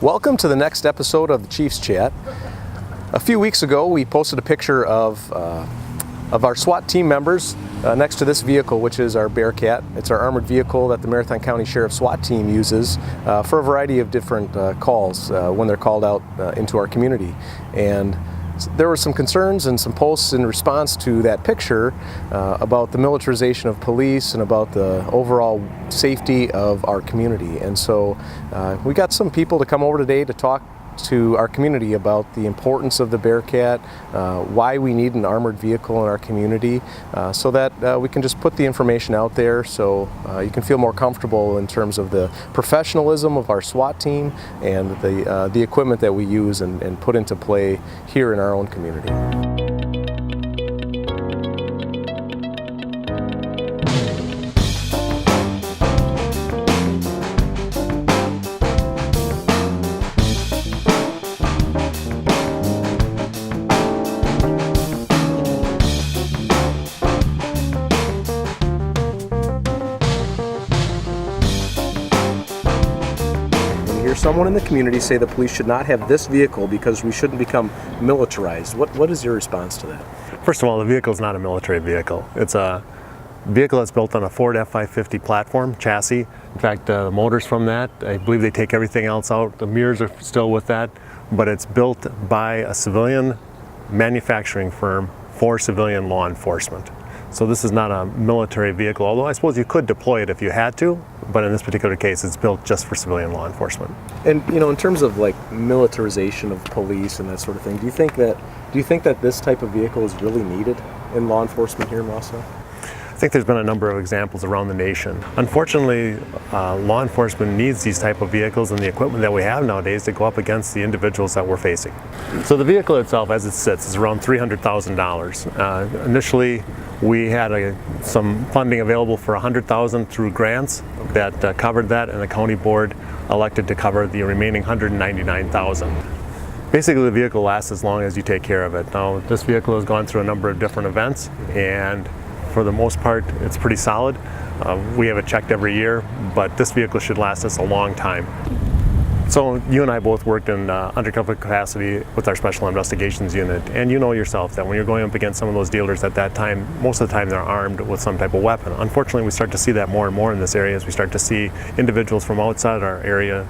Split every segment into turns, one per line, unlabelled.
Welcome to the next episode of the Chiefs Chat. A few weeks ago we posted a picture of our SWAT team members next to this vehicle, which is our Bearcat. It's our armored vehicle that the Marathon County Sheriff SWAT team uses for a variety of different calls when they're called out into our community. And there were some concerns and some posts in response to that picture about the militarization of police and about the overall safety of our community. And so we got some people to come over today to talk to our community about the importance of the Bearcat, why we need an armored vehicle in our community, so that we can just put the information out there so you can feel more comfortable in terms of the professionalism of our SWAT team and the equipment that we use and put into play here in our own community. Someone in the community say the police should not have this vehicle because we shouldn't become militarized. What is your response to that?
First of all, the vehicle is not a military vehicle. It's a vehicle that's built on a Ford F-550 platform chassis. In fact, the motors from that, I believe they take everything else out. The mirrors are still with that, but it's built by a civilian manufacturing firm for civilian law enforcement. So this is not a military vehicle, although I suppose you could deploy it if you had to, but in this particular case it's built just for civilian law enforcement.
And in terms of like militarization of police and that sort of thing, do you think that this type of vehicle is really needed in law enforcement here in Wausau?
I think there's been a number of examples around the nation. Unfortunately, law enforcement needs these type of vehicles and the equipment that we have nowadays to go up against the individuals that we're facing. So the vehicle itself, as it sits, is around $300,000. Initially, we had some funding available for $100,000 through grants that covered that, and the county board elected to cover the remaining $199,000. Basically, the vehicle lasts as long as you take care of it. Now, this vehicle has gone through a number of different events, and for the most part, it's pretty solid. We have it checked every year, but this vehicle should last us a long time. So you and I both worked in undercover capacity with our Special Investigations Unit, and you know yourself that when you're going up against some of those dealers at that time, most of the time they're armed with some type of weapon. Unfortunately, we start to see that more and more in this area as we start to see individuals from outside our area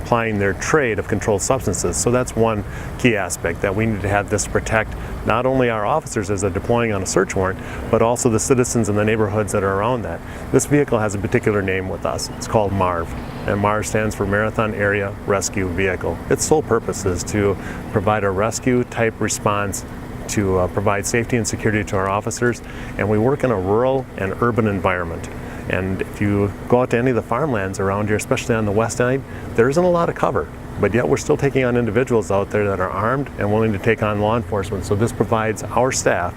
applying their trade of controlled substances. So that's one key aspect, that we need to have this to protect not only our officers as they're deploying on a search warrant, but also the citizens in the neighborhoods that are around that. This vehicle has a particular name with us. It's called MARV, and MARV stands for Marathon Area Rescue Vehicle. Its sole purpose is to provide a rescue type response to provide safety and security to our officers, and we work in a rural and urban environment. And if you go out to any of the farmlands around here, especially on the west side, there isn't a lot of cover. But yet we're still taking on individuals out there that are armed and willing to take on law enforcement. So this provides our staff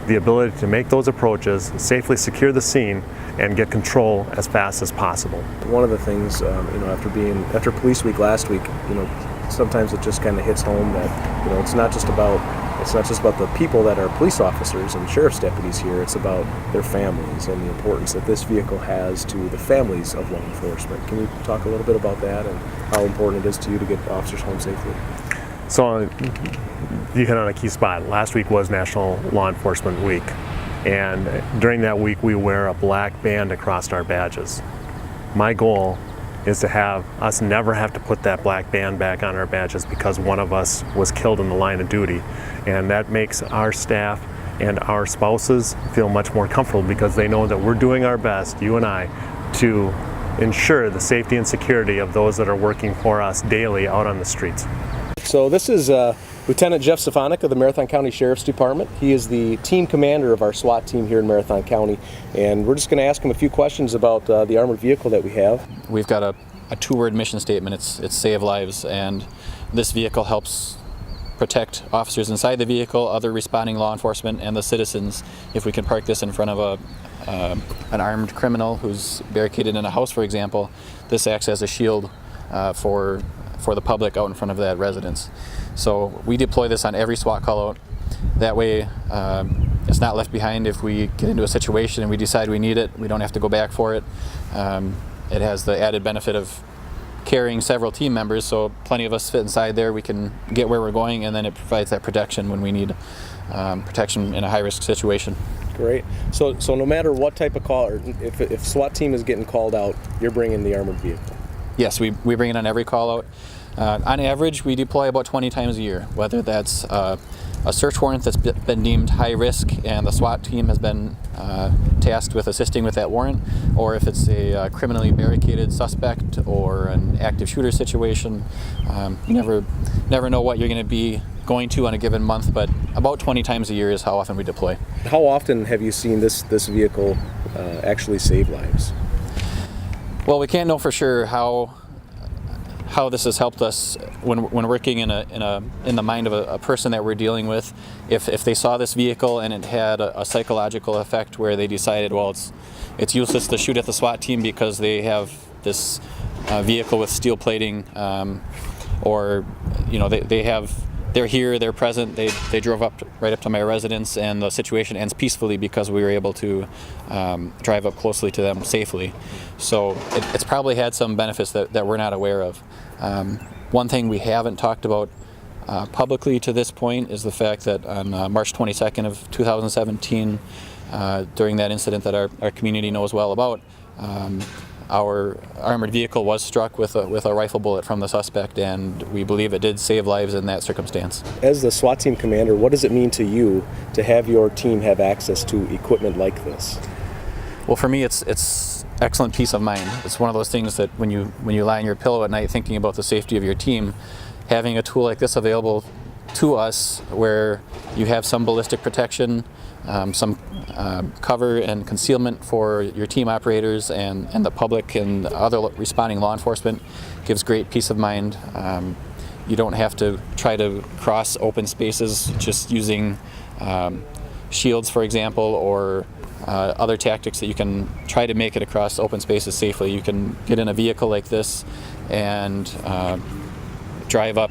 the ability to make those approaches, safely secure the scene, and get control as fast as possible.
One of the things, after Police Week last week, sometimes it just kind of hits home that it's not just about the people that are police officers and sheriff's deputies here. It's about their families and the importance that this vehicle has to the families of law enforcement. Can you talk a little bit about that and how important it is to you to get officers home safely?
So you hit on a key spot. Last week was National Law Enforcement Week, and during that week we wear a black band across our badges. My goal is to have us never have to put that black band back on our badges because one of us was killed in the line of duty. And that makes our staff and our spouses feel much more comfortable because they know that we're doing our best, you and I, to ensure the safety and security of those that are working for us daily out on the streets.
So this is Lieutenant Jeff Stefanik of the Marathon County Sheriff's Department. He is the team commander of our SWAT team here in Marathon County, and we're just going to ask him a few questions about the armored vehicle that we have.
We've got a two-word mission statement. It's save lives, and this vehicle helps protect officers inside the vehicle, other responding law enforcement, and the citizens. If we can park this in front of an armed criminal who's barricaded in a house, for example, this acts as a shield for the public out in front of that residence. So we deploy this on every SWAT call out. That way it's not left behind if we get into a situation and we decide we need it. We don't have to go back for it. It has the added benefit of carrying several team members, so plenty of us fit inside there. We can get where we're going, and then it provides that protection when we need protection in a high-risk situation.
Great. So no matter what type of call, or if SWAT team is getting called out, you're bringing the armored vehicle?
Yes, we bring it on every call out. On average, we deploy about 20 times a year, whether that's a search warrant that's been deemed high risk and the SWAT team has been tasked with assisting with that warrant, or if it's a criminally barricaded suspect or an active shooter situation. You never know what you're going to be going to on a given month, but about 20 times a year is how often we deploy.
How often have you seen this vehicle actually save lives?
Well, we can't know for sure how this has helped us when working in the mind of a person that we're dealing with. If they saw this vehicle and it had a psychological effect where they decided, well, it's useless to shoot at the SWAT team because they have this vehicle with steel plating, or they're here, they're present, they drove right up to my residence, and the situation ends peacefully because we were able to drive up closely to them safely. So it's probably had some benefits that we're not aware of. One thing we haven't talked about publicly to this point is the fact that on March 22nd of 2017, during that incident that our community knows well about, our armored vehicle was struck with a rifle bullet from the suspect, and we believe it did save lives in that circumstance.
As the SWAT team commander, what does it mean to you to have your team have access to equipment like this?
Well, for me, it's excellent peace of mind. It's one of those things that when you lie on your pillow at night thinking about the safety of your team, having a tool like this available to us where you have some ballistic protection, some cover and concealment for your team operators and the public and other responding law enforcement gives great peace of mind. You don't have to try to cross open spaces just using shields, for example, or other tactics that you can try to make it across open spaces safely. You can get in a vehicle like this and drive up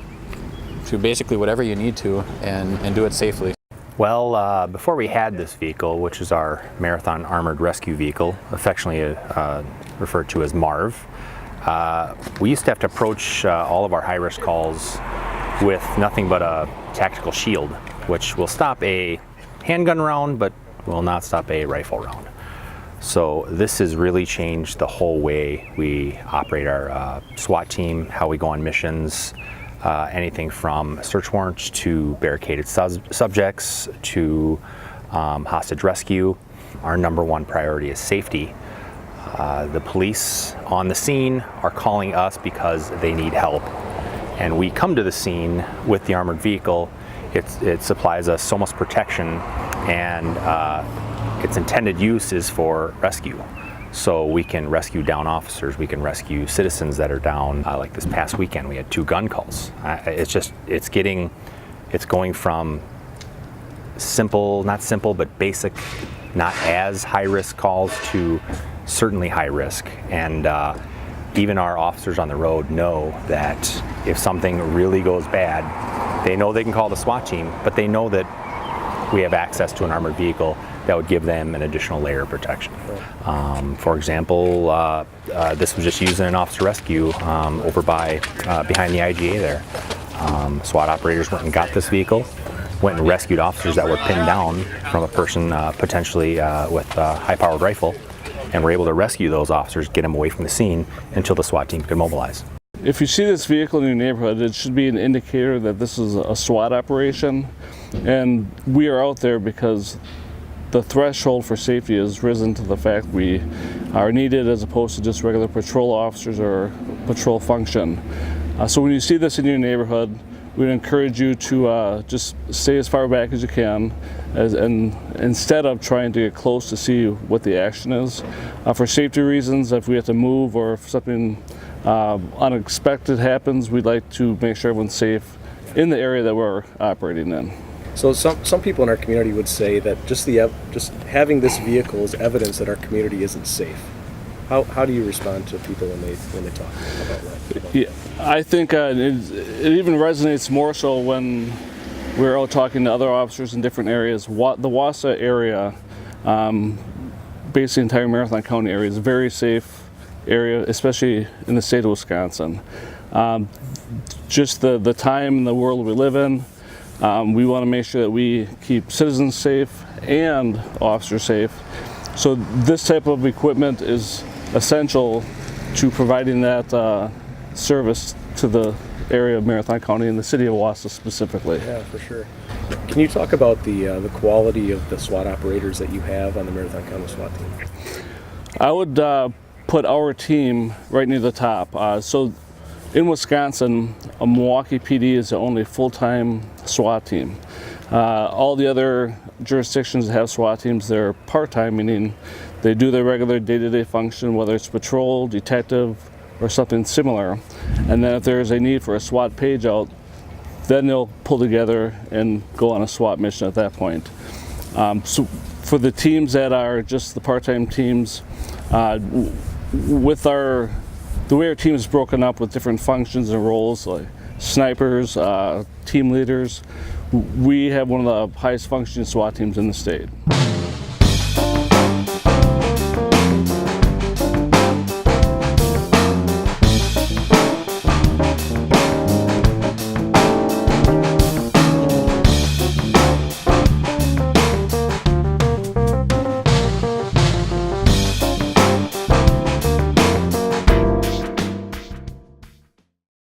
to basically whatever you need to and do it safely.
Well, before we had this vehicle, which is our Marathon Armored Rescue Vehicle, affectionately referred to as MARV, we used to have to approach all of our high-risk calls with nothing but a tactical shield, which will stop a handgun round but will not stop a rifle round. So this has really changed the whole way we operate our SWAT team, how we go on missions, anything from search warrants to barricaded subjects to hostage rescue. Our number one priority is safety. The police on the scene are calling us because they need help, and we come to the scene with the armored vehicle. It supplies us so much protection, and its intended use is for rescue. So we can rescue down officers, we can rescue citizens that are down. Like this past weekend, we had 2 gun calls. It's going from not simple, but basic, not as high risk calls to certainly high risk. And even our officers on the road know that if something really goes bad, they know they can call the SWAT team, but they know that we have access to an armored vehicle that would give them an additional layer of protection. For example, this was just used in an officer rescue over behind the IGA there. SWAT operators went and got this vehicle, went and rescued officers that were pinned down from a person potentially with a high-powered rifle, and were able to rescue those officers, get them away from the scene until the SWAT team could mobilize.
If you see this vehicle in your neighborhood, it should be an indicator that this is a SWAT operation, and we are out there because the threshold for safety has risen to the fact we are needed as opposed to just regular patrol officers or patrol function. So when you see this in your neighborhood, we'd encourage you to just stay as far back as you can, and instead of trying to get close to see what the action is. For safety reasons, if we have to move or if something unexpected happens, we'd like to make sure everyone's safe in the area that we're operating in.
So some people in our community would say that just having this vehicle is evidence that our community isn't safe. How do you respond to people when they talk about that?
Yeah, I think it even resonates more so when we're out talking to other officers in different areas. The Wausau area, basically the entire Marathon County area, is very safe. area, especially in the state of Wisconsin. Just the time and the world we live in, we want to make sure that we keep citizens safe and officers safe. So this type of equipment is essential to providing that service to the area of Marathon County and the city of Wausau specifically.
Yeah, for sure. Can you talk about the quality of the SWAT operators that you have on the Marathon County SWAT team?
I would put our team right near the top. So in Wisconsin, a Milwaukee PD is the only full-time SWAT team. All the other jurisdictions that have SWAT teams, they're part-time, meaning they do their regular day-to-day function, whether it's patrol, detective, or something similar. And then if there's a need for a SWAT page out, then they'll pull together and go on a SWAT mission at that point. So for the teams that are just the part-time teams, with the way our team is broken up with different functions and roles, like snipers, team leaders, we have one of the highest functioning SWAT teams in the state.